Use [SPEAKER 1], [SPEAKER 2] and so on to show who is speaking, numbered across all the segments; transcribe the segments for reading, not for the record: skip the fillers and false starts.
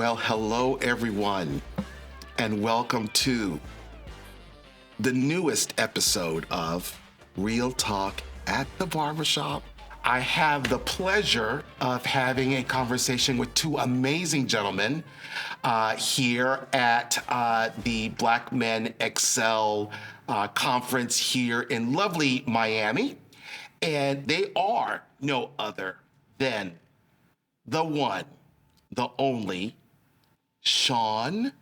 [SPEAKER 1] Well, hello, everyone, and welcome to the newest episode of Real Talk at the Barbershop. I have the pleasure of having a conversation with two amazing gentlemen here at the Black Men Xcel conference here in lovely Miami. And they are no other than the one, the only, Shaun,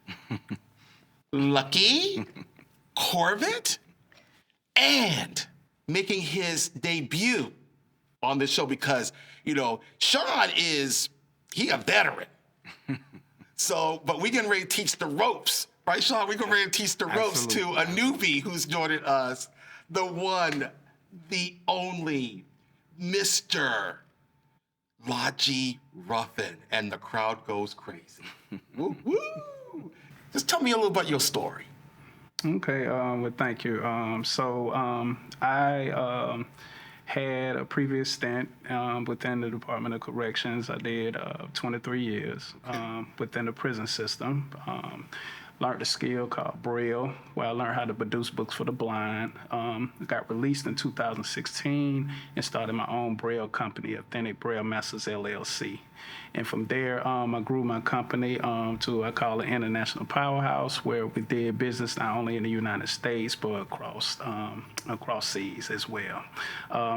[SPEAKER 1] Lucky, Corbett, and making his debut on this show because, Shaun he a veteran. But we getting ready to teach the ropes, right, Shaun? We getting ready to teach the ropes to a newbie who's joining us, the one, the only, Mr. Ladji Ruffin, and the crowd goes crazy. Woo, woo. Just tell me a little about your story.
[SPEAKER 2] Okay, well, thank you. I had a previous stint within the Department of Corrections. I did 23 years within the prison system. Learned a skill called Braille, where I learned how to produce books for the blind. Got released in 2016 and started my own Braille company, Authentic Braille Masters LLC. And from there, I grew my company to, I call it, international powerhouse, where we did business not only in the United States, but across seas as well.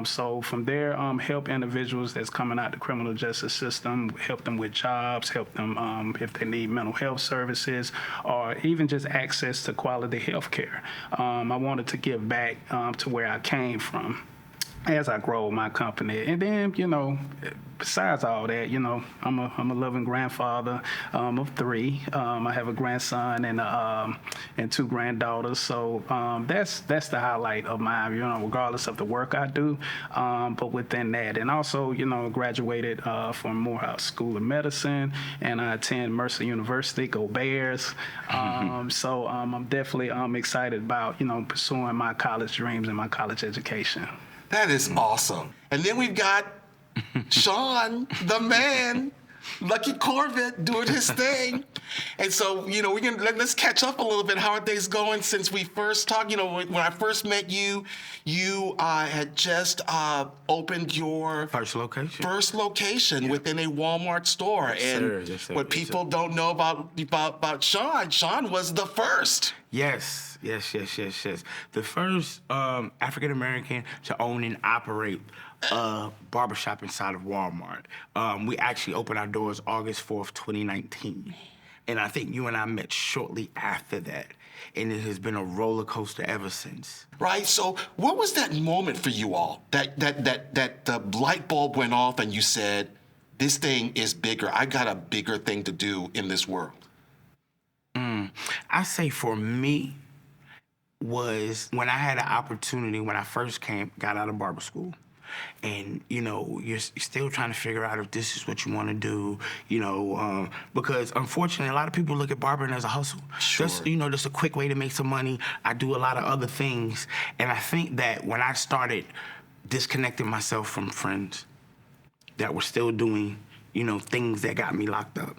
[SPEAKER 2] So from there, help individuals that's coming out the criminal justice system, help them with jobs, help them if they need mental health services, or even just access to quality health care. I wanted to give back to where I came from as I grow my company. And then, besides all that, I'm a loving grandfather of three. I have a grandson and two granddaughters. So that's the highlight of mine, regardless of the work I do. But within that, and also, graduated from Morehouse School of Medicine, and I attend Mercer University, go Bears. So I'm definitely excited about, pursuing my college dreams and my college education.
[SPEAKER 1] That is awesome. And then we've got Shaun, the man, Lucky Corbett, doing his thing. And so, let's catch up a little bit. How are things going since we first talked? When I first met you, you had just opened your
[SPEAKER 3] first location
[SPEAKER 1] yep. within a Walmart store.
[SPEAKER 3] Yes, sir.
[SPEAKER 1] What people don't know about Shaun was the first.
[SPEAKER 3] Yes. The first African American to own and operate a barbershop inside of Walmart. We actually opened our doors August 4th, 2019. And I think you and I met shortly after that. And it has been a roller coaster ever since.
[SPEAKER 1] Right. So what was that moment for you all? That the light bulb went off and you said, this thing is bigger. I got a bigger thing to do in this world.
[SPEAKER 3] I say for me was when I had an opportunity when I first got out of barber school. And, you're still trying to figure out if this is what you want to do, because unfortunately, a lot of people look at barbering as a hustle.
[SPEAKER 1] Sure.
[SPEAKER 3] Just a quick way to make some money. I do a lot of other things. And I think that when I started disconnecting myself from friends that were still doing, things that got me locked up.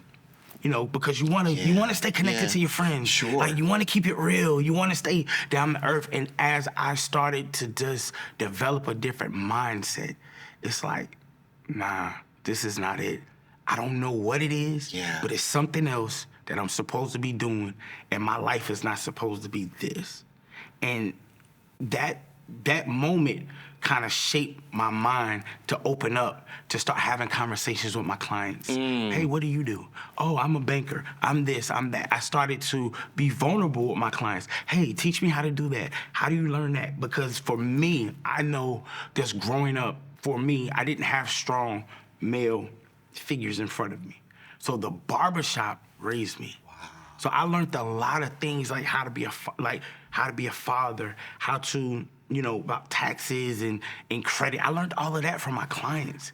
[SPEAKER 3] Because you want to stay connected to your friends.
[SPEAKER 1] Sure.
[SPEAKER 3] Like, you want to keep it real. You want to stay down to earth. And as I started to just develop a different mindset, it's like, nah, this is not it. I don't know what it is, but it's something else that I'm supposed to be doing, and my life is not supposed to be this. And that moment kind of shaped my mind to open up, to start having conversations with my clients. Hey, what do you do? Oh, I'm a banker. I'm this, I'm that. I started to be vulnerable with my clients. Hey, teach me how to do that. How do you learn that? Because for me, I know just growing up, for me, I didn't have strong male figures in front of me. So the barbershop raised me. Wow. So I learned a lot of things, like how to be a father, how to, about taxes and credit. I learned all of that from my clients.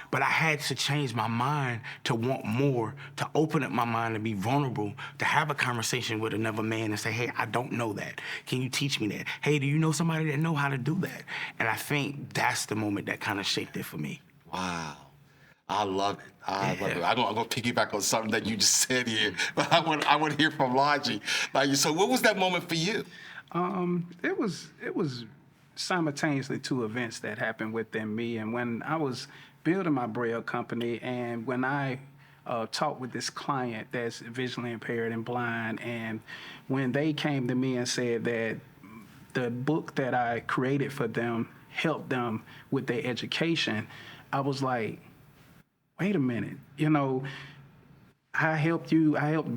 [SPEAKER 3] But I had to change my mind to want more, to open up my mind, to be vulnerable, to have a conversation with another man and say, hey, I don't know that. Can you teach me that? Hey, do you know somebody that know how to do that? And I think that's the moment that kind of shaped it for me.
[SPEAKER 1] Wow. I love it. I love it. I'm gonna piggyback on something that you just said here, but I want to hear from Ladji. Like, so what was that moment for you?
[SPEAKER 2] It was simultaneously two events that happened within me. And when I was building my braille company, and when I talked with this client that's visually impaired and blind, and when they came to me and said that the book that I created for them helped them with their education, I was like, wait a minute, I helped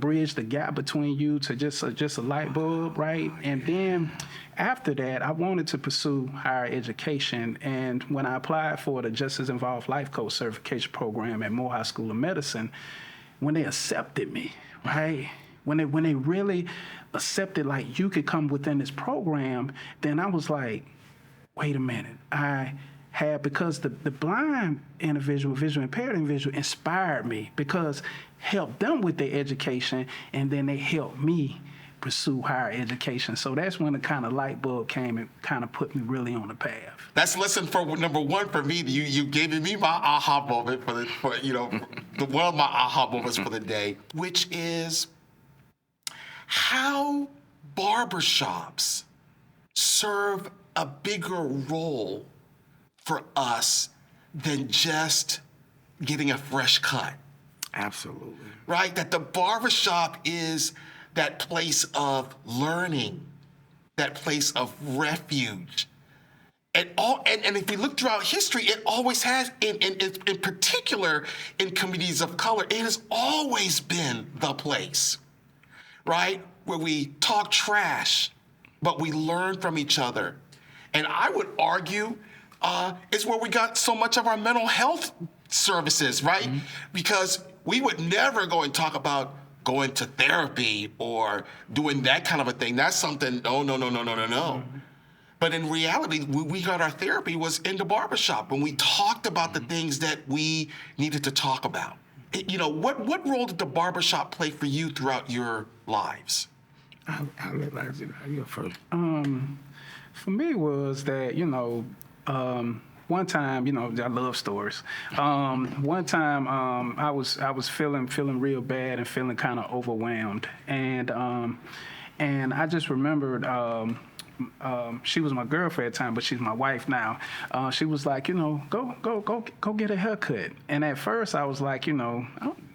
[SPEAKER 2] bridge the gap between you to just a light bulb, right? And then after that, I wanted to pursue higher education. And when I applied for the Justice Involved Life Coach certification program at Morehouse School of Medicine, when they accepted me, right? When they really accepted, like, you could come within this program, then I was like, wait a minute, because the blind individual, visually impaired individual inspired me, because helped them with their education, and then they helped me pursue higher education. So that's when the kind of light bulb came and kind of put me really on the path.
[SPEAKER 1] That's lesson for number one for me. You gave me my aha moment one of my aha moments for the day, which is how barbershops serve a bigger role for us than just getting a fresh cut.
[SPEAKER 3] Absolutely.
[SPEAKER 1] Right? That the barbershop is that place of learning, that place of refuge. And if we look throughout history, it always has, in particular in communities of color, it has always been the place, right? Where we talk trash, but we learn from each other. And I would argue it's where we got so much of our mental health services, right? Mm-hmm. Because we would never go and talk about going to therapy or doing that kind of a thing. That's something, no. Mm-hmm. But in reality, we got our therapy was in the barbershop when we talked about the things that we needed to talk about. What role did the barbershop play for you throughout your lives?
[SPEAKER 3] I'll let Ladji go first.
[SPEAKER 2] For me was that, one time, I love stories. One time, I was feeling real bad and feeling kind of overwhelmed, and I just remembered. She was my girlfriend at the time, but she's my wife now. She was like, go get a haircut. And at first, I was like, I'm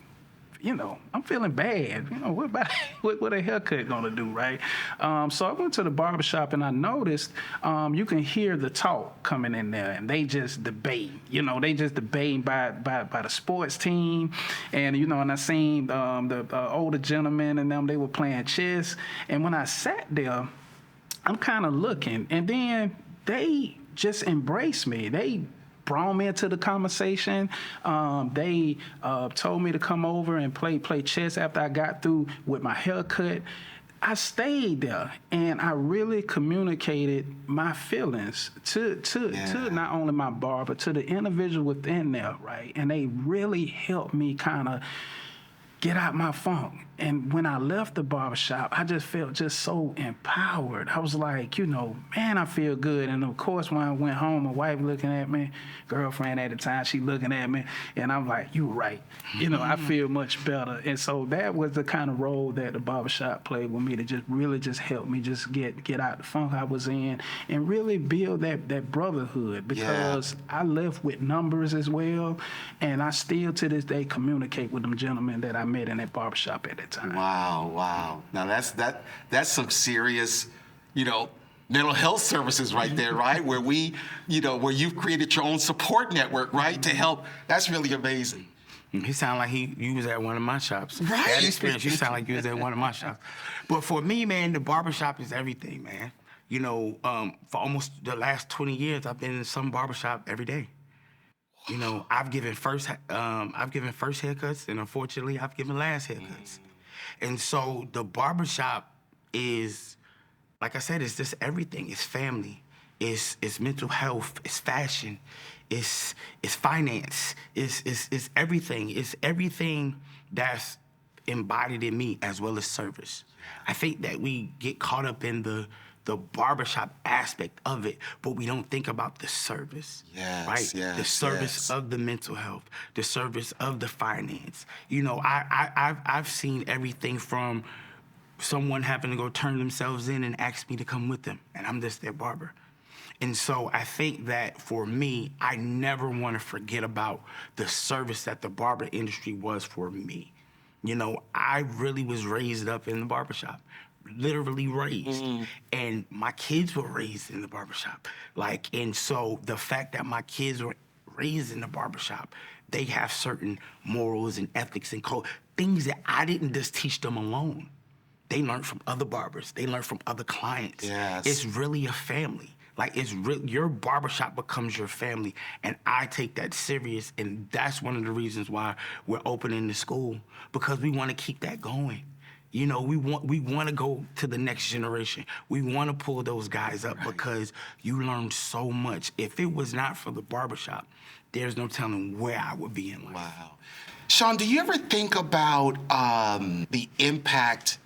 [SPEAKER 2] feeling bad. What a haircut gonna do, right? So I went to the barbershop and I noticed you can hear the talk coming in there, and they just debate. They just debating by the sports team, and and I seen the older gentlemen and them, they were playing chess. And when I sat there, I'm kind of looking, and then they just embraced me. They brought me into the conversation. They told me to come over and play chess after I got through with my haircut. I stayed there, and I really communicated my feelings to not only my barber, to the individual within there, right? And they really helped me kind of get out my funk. And when I left the barbershop, I just felt just so empowered. I was like, man, I feel good. And of course, when I went home, my wife looking at me, girlfriend at the time, she looking at me, and I'm like, you right. I feel much better. And so that was the kind of role that the barbershop played with me, to just really just help me just get out the funk I was in and really build that brotherhood, because I left with numbers as well, and I still to this day communicate with them gentlemen that I met in that barbershop at that time.
[SPEAKER 1] Wow. Now that's some serious, mental health services right there, right? Where where you've created your own support network, right? To help. That's really amazing.
[SPEAKER 3] He sounded like you was at one of my shops.
[SPEAKER 1] Right.
[SPEAKER 3] That experience, you sound like you was at one of my shops. But for me, man, the barbershop is everything, man. For almost the last 20 years, I've been in some barbershop every day. I've given first haircuts, and unfortunately, I've given last haircuts. And so the barbershop is, like I said, it's just everything. It's family. It's mental health. It's fashion. It's finance. It's everything. It's everything that's embodied in me, as well as service. I think that we get caught up in the the barbershop aspect of it, but we don't think about the service.
[SPEAKER 1] Yes,
[SPEAKER 3] right?
[SPEAKER 1] yes,
[SPEAKER 3] The service
[SPEAKER 1] yes.
[SPEAKER 3] of the mental health, the service of the finance. You know, I've seen everything from someone having to go turn themselves in and ask me to come with them, and I'm just their barber. And so I think that for me, I never want to forget about the service that the barber industry was for me. You know, I really was raised up in the barbershop, literally raised. And my kids were raised in the barbershop. Like, and so the fact that my kids were raised in the barbershop, they have certain morals and ethics and code, things that I didn't just teach them alone. They learn from other barbers. They learn from other clients.
[SPEAKER 1] Yes.
[SPEAKER 3] It's really a family. Like, it's your barbershop becomes your family, and I take that serious, and that's one of the reasons why we're opening the school, because we want to keep that going. You know, we want to go to the next generation. We want to pull those guys up because you learn so much. If it was not for the barbershop, there's no telling where I would be in life.
[SPEAKER 1] Wow. Shaun, do you ever think about the impact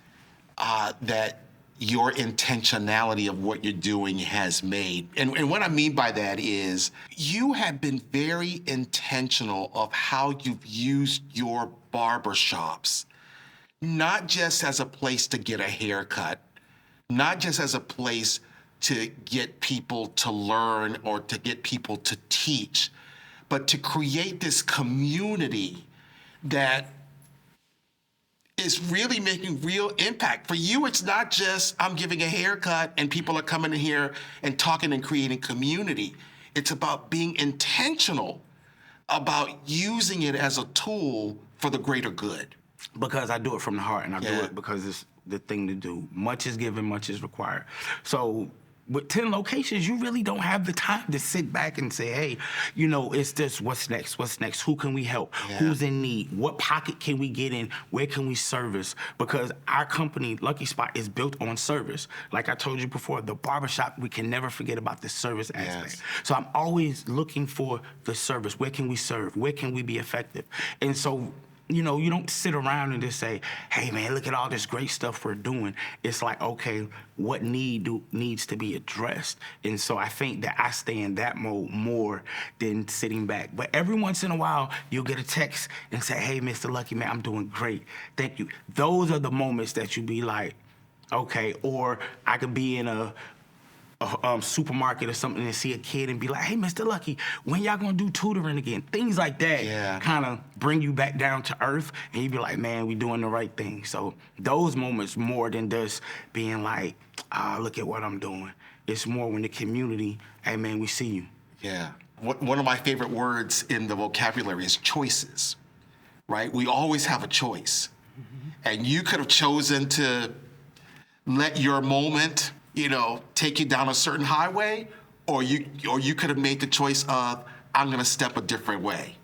[SPEAKER 1] that your intentionality of what you're doing has made? And what I mean by that is you have been very intentional of how you've used your barbershops, not just as a place to get a haircut, not just as a place to get people to learn or to get people to teach, but to create this community that is really making real impact. For you, it's not just I'm giving a haircut and people are coming in here and talking and creating community. It's about being intentional about using it as a tool for the greater good.
[SPEAKER 3] Because I do it from the heart, and I do it because it's the thing to do. Much is given, much is required. So with 10 locations, you really don't have the time to sit back and say, hey, you know, it's this, what's next? What's next? Who can we help?
[SPEAKER 1] Yeah.
[SPEAKER 3] Who's in need? What pocket can we get in? Where can we service? Because our company, Lucky Spot, is built on service. Like I told you before, the barbershop, we can never forget about the service aspect. So I'm always looking for the service. Where can we serve? Where can we be effective? And so, you know, you don't sit around and just say, hey, man, look at all this great stuff we're doing. It's like, okay, what needs to be addressed? And so I think that I stay in that mode more than sitting back. But every once in a while, you'll get a text and say, hey, Mr. Lucky, man, I'm doing great. Thank you. Those are the moments that you be like, okay, or I could be in a supermarket or something and see a kid and be like, hey, Mr. Lucky, when y'all gonna do tutoring again? Things like that kind of bring you back down to earth, and you be like, man, we doing the right thing. So those moments more than just being like, look at what I'm doing. It's more when the community, hey, man, we see you.
[SPEAKER 1] Yeah. One of my favorite words in the vocabulary is choices, right? We always have a choice. And you could have chosen to let your moment, you know, take you down a certain highway, or you could have made the choice of, I'm gonna step a different way,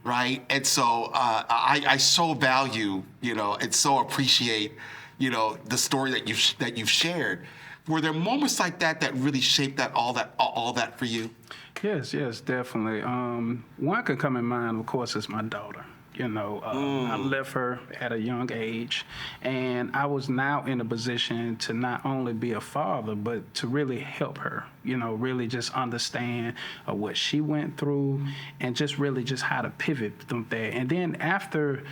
[SPEAKER 1] right? And so I so value, you know, and so appreciate, you know, the story that you've shared. Were there moments like that that really shaped all that for you?
[SPEAKER 2] Yes, definitely. One could come in mind, of course, is my daughter. You know, I left her at a young age, and I was now in a position to not only be a father, but to really help her, you know, really just understand what she went through and just really just how to pivot from there. And then after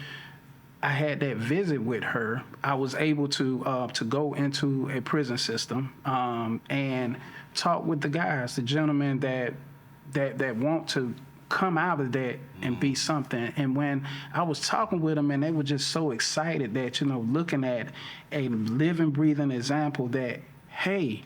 [SPEAKER 2] I had that visit with her, I was able to go into a prison system and talk with the guys, the gentlemen that want to come out of that and be something. And when I was talking with them, and they were just so excited that, you know, looking at a living, breathing example that, hey,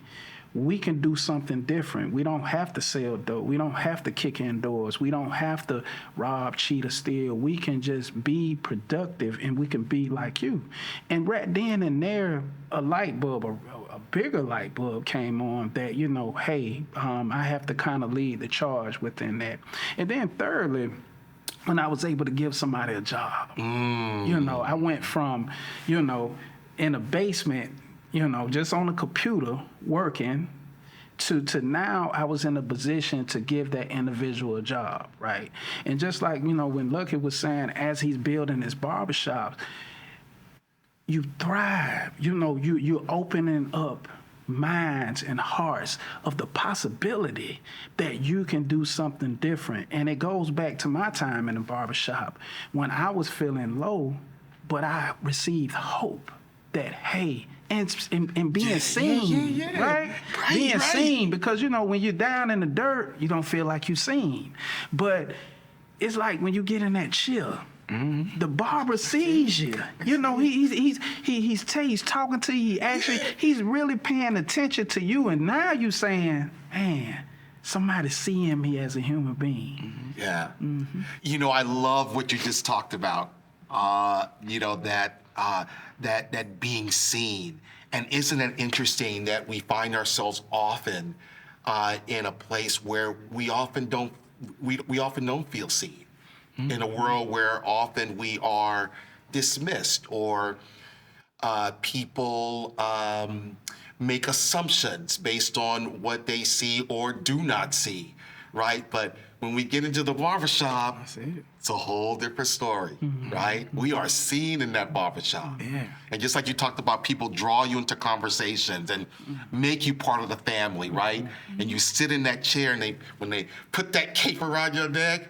[SPEAKER 2] we can do something different. We don't have to sell dope. We don't have to kick in doors. We don't have to rob, cheat, or steal. We can just be productive, and we can be like you. And right then and there, a light bulb, a bigger light bulb came on that, you know, hey, I have to kind of lead the charge within that. And then thirdly, when I was able to give somebody a job, you know, I went from, you know, in a basement, you know, just on a computer working, to now I was in a position to give that individual a job, right? And just like, you know, when Lucky was saying, as he's building his barbershop, you thrive. You know, you're opening up minds and hearts of the possibility that you can do something different. And it goes back to my time in the barbershop when I was feeling low, but I received hope that, hey, and being seen, right? Being seen, because, you know, when you're down in the dirt, you don't feel like you're seen. But it's like when you get in that chill, the barber sees you. You know, he's talking to you. Actually, he's really paying attention to you. And now you saying, man, somebody's seeing me as a human being.
[SPEAKER 1] Yeah. You know, I love what you just talked about. You know, that being seen. And isn't it interesting that we find ourselves often in a place where we often don't feel seen, in a world where often we are dismissed, or people make assumptions based on what they see or do not see, right? But when we get into the barbershop, it's a whole different story, right? We are seen in that barbershop. And just like you talked about, people draw you into conversations and make you part of the family, right? And you sit in that chair, and when they put that cape around your neck,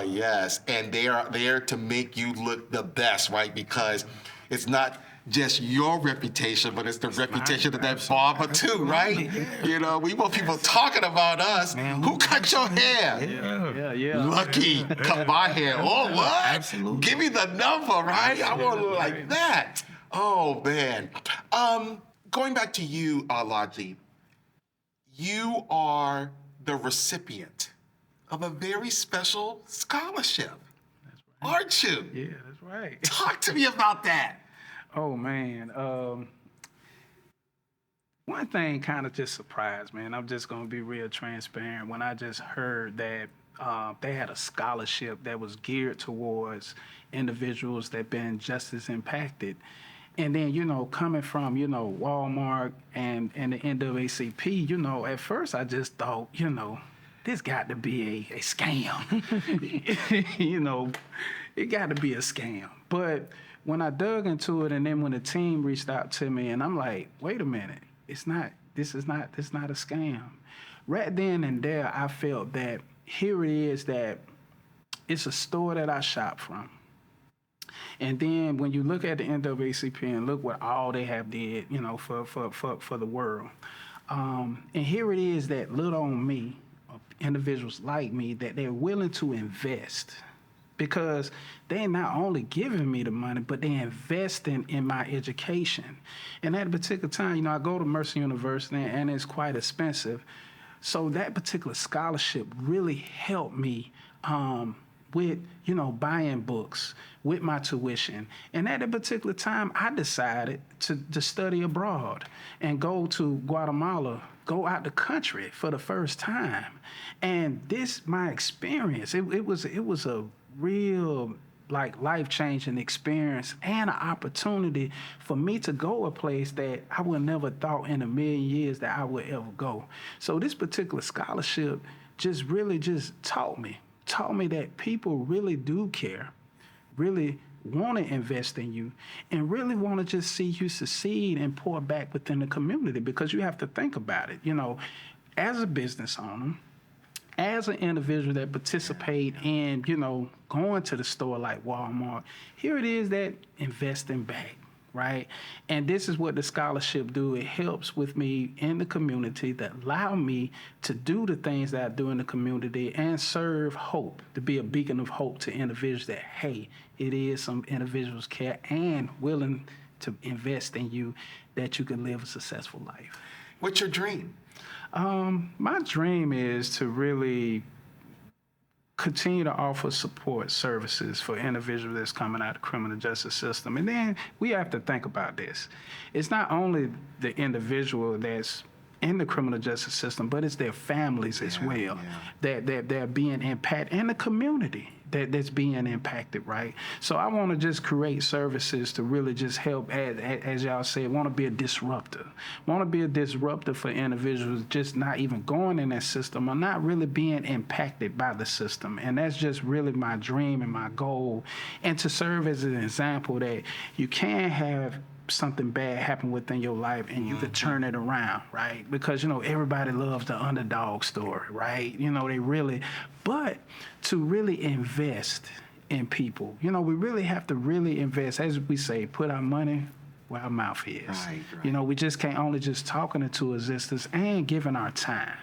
[SPEAKER 1] yes, and they are there to make you look the best, right? Because it's not just your reputation, but it's the reputation of that barber too, right? You know, we want people talking about us. Man, who cut your hair? Lucky cut my hair. Oh, what?
[SPEAKER 3] Absolutely.
[SPEAKER 1] Give me the number, right? I want to look like that. Oh, man. Going back to you, Ladji, you are the recipient of a very special scholarship, aren't you?
[SPEAKER 2] Yeah, that's right.
[SPEAKER 1] Talk to me about that.
[SPEAKER 2] Oh, man. One thing kind of just surprised me, and I'm just going to be real transparent, when I just heard that they had a scholarship that was geared towards individuals that been just as impacted. And then, you know, coming from, you know, Walmart and the NAACP, you know, at first I just thought, you know, this got to be a scam. You know, it got to be a scam. But when I dug into it, and then when the team reached out to me, and I'm like, wait a minute, this is not a scam. Right then and there, I felt that here it is, that it's a store that I shop from. And then when you look at the NAACP and look what all they have did, you know, for the world. And here it is that little on me, individuals like me, that they're willing to invest, because they're not only giving me the money, but they're investing in my education. And at a particular time, you know, I go to Mercer University, and it's quite expensive. So that particular scholarship really helped me with, you know, buying books, with my tuition. And at a particular time, I decided to study abroad and go to Guatemala, go out the country for the first time. And my experience, it was a real, like, life-changing experience and an opportunity for me to go a place that I would never thought in a million years that I would ever go. So this particular scholarship just really taught me that people really do care, really want to invest in you, and really want to just see you succeed and pour back within the community. Because you have to think about it, you know, as a business owner, as an individual that participate in, you know, going to the store like Walmart, here it is that investing back, right? And this is what the scholarship do. It helps with me in the community, that allow me to do the things that I do in the community and serve hope, to be a beacon of hope to individuals that, hey, it is some individuals care and willing to invest in you, that you can live a successful life.
[SPEAKER 1] What's your dream?
[SPEAKER 2] My dream is to really continue to offer support services for individuals that's coming out of the criminal justice system. And then we have to think about this. It's not only the individual that's in the criminal justice system, but it's their families as well, that they're being impacted, and the community that's being impacted, right? So I want to just create services to really just help, as y'all said, want to be a disruptor. Want to be a disruptor for individuals just not even going in that system or not really being impacted by the system. And that's just really my dream and my goal. And to serve as an example that you can have something bad happen within your life and you could turn it around, right? Because, you know, everybody loves the underdog story, right? You know, they really, but to really invest in people, you know, we really have to really invest, as we say, put our money where our mouth is.
[SPEAKER 1] Right.
[SPEAKER 2] You know, we just can't only just talking into existence and giving our time.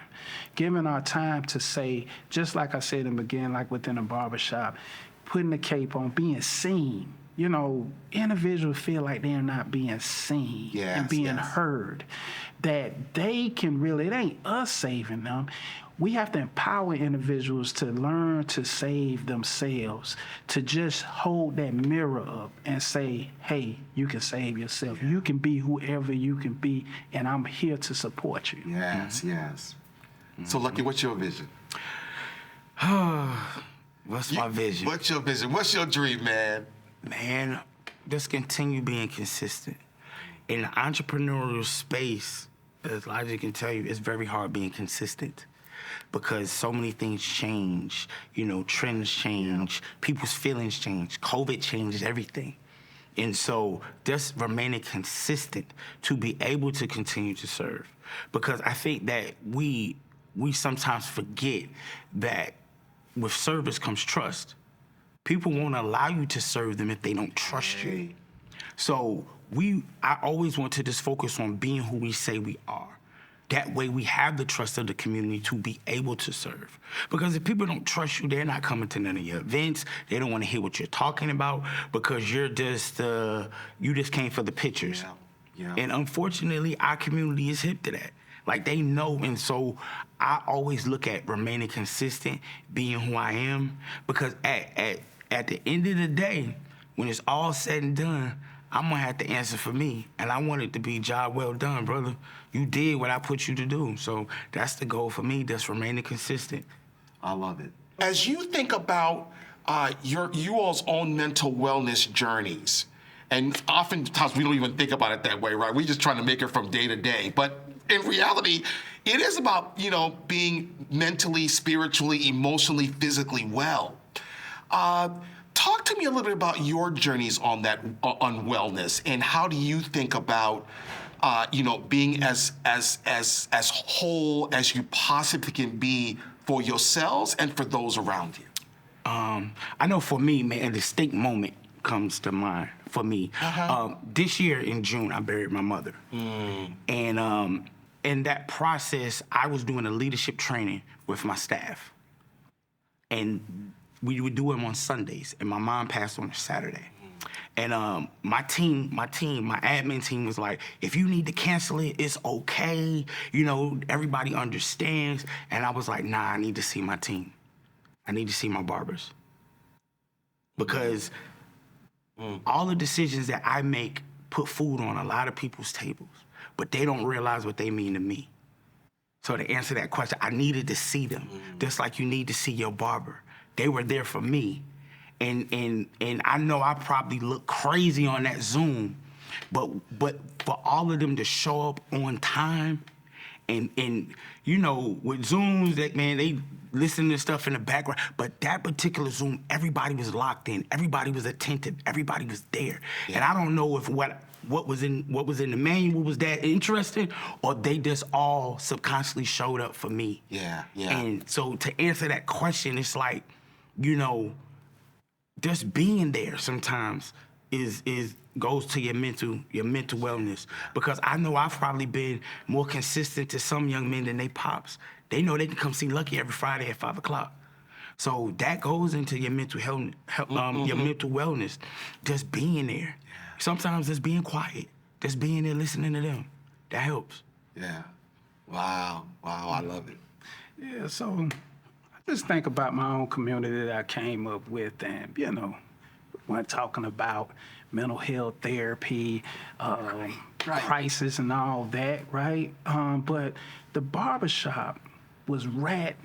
[SPEAKER 2] Giving our time to say, just like I said in the beginning, like within a barbershop, putting the cape on, being seen. You know, individuals feel like they're not being seen and being heard. That they can really, it ain't us saving them. We have to empower individuals to learn to save themselves, to just hold that mirror up and say, hey, you can save yourself. You can be whoever you can be, and I'm here to support you.
[SPEAKER 1] Yes, yes. So, Lucky, what's your vision?
[SPEAKER 3] What's my vision?
[SPEAKER 1] What's your vision? What's your dream, man?
[SPEAKER 3] Man, just continue being consistent. In the entrepreneurial space, as Ladji can tell you, it's very hard being consistent because so many things change. You know, trends change, people's feelings change, COVID changes everything. And so just remaining consistent to be able to continue to serve. Because I think that we sometimes forget that with service comes trust. People won't allow you to serve them if they don't trust you. So I always want to just focus on being who we say we are. That way we have the trust of the community to be able to serve. Because if people don't trust you, they're not coming to none of your events. They don't want to hear what you're talking about because you just came for the pictures.
[SPEAKER 1] Yeah.
[SPEAKER 3] And unfortunately, our community is hip to that. Like, they know, and so I always look at remaining consistent, being who I am, because at the end of the day, when it's all said and done, I'm gonna have to answer for me, and I want it to be job well done, brother. You did what I put you to do, so that's the goal for me, just remaining consistent.
[SPEAKER 1] I love it. As you think about you all's own mental wellness journeys, and oftentimes we don't even think about it that way, right? We're just trying to make it from day to day, but in reality, it is about, you know, being mentally, spiritually, emotionally, physically well. Talk to me a little bit about your journeys on that, on wellness, and how do you think about, you know, being as whole as you possibly can be for yourselves and for those around you?
[SPEAKER 3] I know for me, man, a distinct moment comes to mind for me. This year in June, I buried my mother. And in that process, I was doing a leadership training with my staff. And we would do them on Sundays, and my mom passed on a Saturday. And my admin team was like, if you need to cancel it, it's okay. You know, everybody understands. And I was like, nah, I need to see my team. I need to see my barbers. Because all the decisions that I make put food on a lot of people's tables, but they don't realize what they mean to me. So to answer that question, I needed to see them, just like you need to see your barber. They were there for me. And I know I probably look crazy on that Zoom, but for all of them to show up on time, and you know, with Zooms, that man, they listen to stuff in the background, but that particular Zoom, everybody was locked in, everybody was attentive, everybody was there. Yeah. And I don't know if what was in the manual was that interesting, or they just all subconsciously showed up for me.
[SPEAKER 1] Yeah.
[SPEAKER 3] And so to answer that question, it's like, you know, just being there sometimes goes to your mental wellness. Because I know I've probably been more consistent to some young men than they pops. They know they can come see Lucky every Friday at 5 o'clock. So that goes into your mental health, your mental wellness. Just being there. Sometimes just being quiet, just being there listening to them. That helps.
[SPEAKER 1] Yeah. Wow, I love it.
[SPEAKER 2] Yeah, so I just think about my own community that I came up with, and, you know, when talking about mental health therapy, crisis and all that, right? But the barbershop was right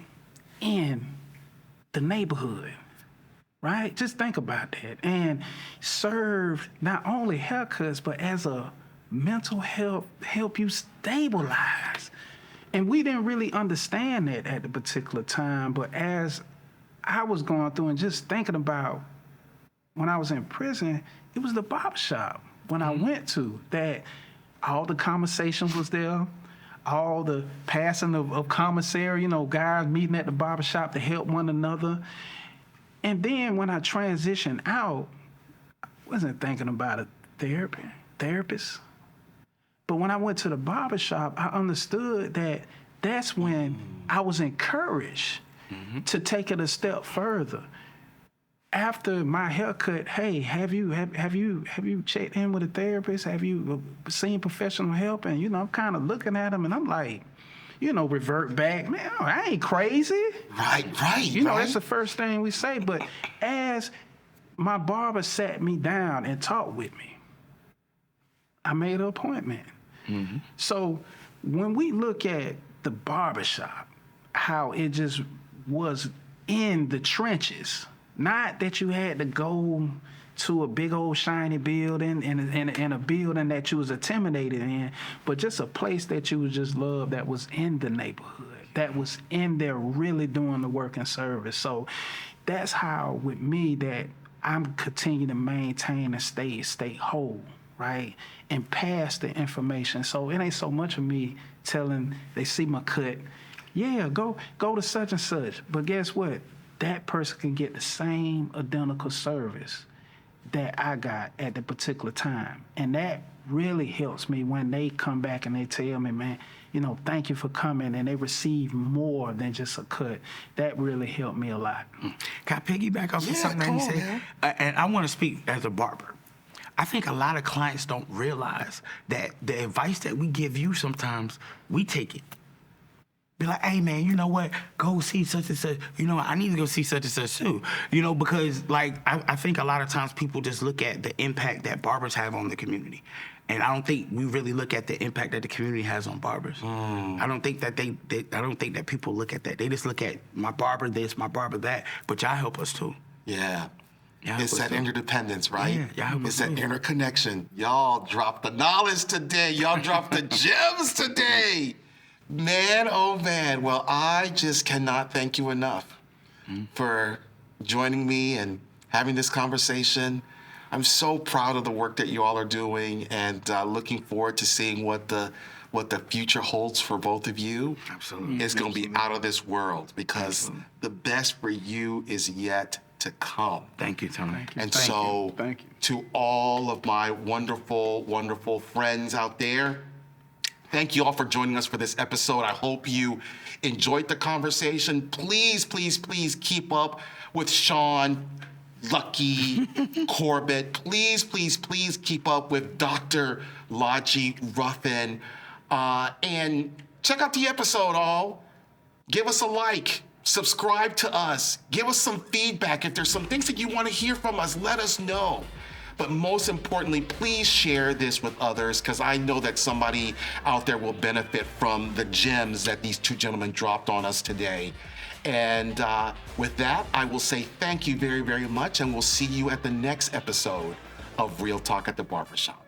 [SPEAKER 2] in the neighborhood, right? Just think about that. And served not only haircuts, but as a mental health, help you stabilize. And we didn't really understand that at the particular time, but as I was going through and just thinking about when I was in prison, it was the barbershop when I went to, that all the conversations was there, all the passing of commissary, you know, guys meeting at the barbershop to help one another. And then when I transitioned out, I wasn't thinking about a therapist. But when I went to the barbershop, I understood that that's when I was encouraged to take it a step further. After my haircut, hey, have you checked in with a therapist? Have you seen professional help? And, you know, I'm kind of looking at them and I'm like, you know, revert back. Man, I ain't crazy.
[SPEAKER 1] Right.
[SPEAKER 2] You know, that's the first thing we say. But as my barber sat me down and talked with me, I made an appointment. So when we look at the barbershop, how it just was in the trenches, not that you had to go to a big old shiny building and a building that you was intimidated in, but just a place that you was just loved, that was in the neighborhood, that was in there really doing the work and service. So that's how, with me, that I'm continuing to maintain and stay whole, right? And pass the information. So it ain't so much of me telling, they see my cut, yeah, go to such and such. But guess what? That person can get the same identical service that I got at the particular time. And that really helps me when they come back and they tell me, man, you know, thank you for coming, and they receive more than just a cut. That really helped me a lot.
[SPEAKER 3] Can I piggyback off of something that he said? And I want to speak as a barber. I think a lot of clients don't realize that the advice that we give you sometimes, we take it. Be like, hey, man, you know what? Go see such and such. You know, I need to go see such and such too. You know, because, like, I think a lot of times people just look at the impact that barbers have on the community. And I don't think we really look at the impact that the community has on barbers. I don't think that I don't think that people look at that. They just look at my barber this, my barber that. But y'all help us too.
[SPEAKER 1] Yeah. It's that interdependence, right?
[SPEAKER 3] Yeah,
[SPEAKER 1] it's that interconnection. Y'all dropped the knowledge today. Y'all dropped the gems today. Man, oh man. Well, I just cannot thank you enough for joining me and having this conversation. I'm so proud of the work that you all are doing, and looking forward to seeing what the future holds for both of you.
[SPEAKER 3] Absolutely.
[SPEAKER 1] It's going to be out of this world, because the best for you is yet to come.
[SPEAKER 3] Thank you, Tony.
[SPEAKER 1] And
[SPEAKER 2] Thank you.
[SPEAKER 1] To all of my wonderful, wonderful friends out there, thank you all for joining us for this episode. I hope you enjoyed the conversation. Please, please, please keep up with Shaun, Lucky, Corbett. Please, please, please keep up with Dr. Ladji Ruffin. And check out the episode, all. Give us a like. Subscribe to us. Give us some feedback. If there's some things that you want to hear from us, let us know. But most importantly, please share this with others, because I know that somebody out there will benefit from the gems that these two gentlemen dropped on us today. And with that, I will say thank you very, very much, and we'll see you at the next episode of Real Talk at the Barbershop.